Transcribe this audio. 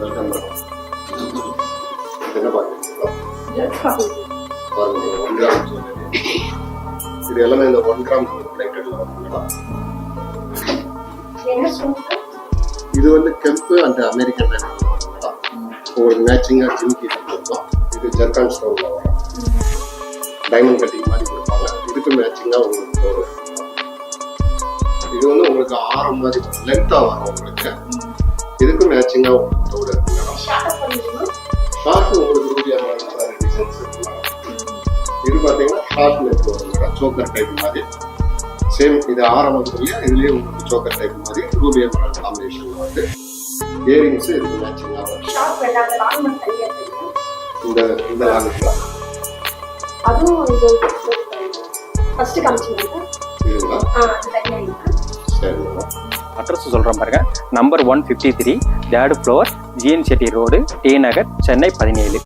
Welcome madam. என்ன பார்க்குறீங்களா? பாருங்க 1 கிராம் ஜுவல்லரி. இது எல்லாமே இந்த 1 கிராம் பிளேட்டட்ல வருங்களா? இது வந்து கெம்பு அண்ட் அமெரிக்கன் வருங்களா? உங்களுக்கு மேட்சிங்காக ஜிமிக்கி கொடுப்போம். இது ஜர்கான் ஸ்டோன்ல வரும். டைமண்ட் கட்டிங் மாதிரி கொடுப்பாங்க. இதுக்கு மேட்சிங்காக உங்களுக்கு தோடு. இது வந்து உங்களுக்கு ஆரம் மாதிரி லென்த்தாக வரும் உங்களுக்கு. இதுக்கு மேட்சிங்காக உங்களுக்கு தோடு இருக்குங்களா? ஷார்ட் உங்களுக்கு ரூபி அமரல் டிசைன்ஸ் இருக்குங்களா? இது பார்த்தீங்கன்னா ஷார்ட் நெக் வருங்களா? சோக்கர் டைப் மாதிரி சேம். இது ஆரம் வந்து இல்லையா? இதுலேயே உங்களுக்கு சோக்கர் டைப் மாதிரி ரூபி அமரல் காம்பினேஷன் வந்து இயரிங்ஸ் இதுக்கு மேட்சிங்காக வரும். இந்த லாங்குங்களா? இதுங்களா? சரிங்களா? அட்ரஸ் சொல்கிறேன் பாருங்க. Number 153 3rd floor GN Chetty road, T Nagar, Chennai 17.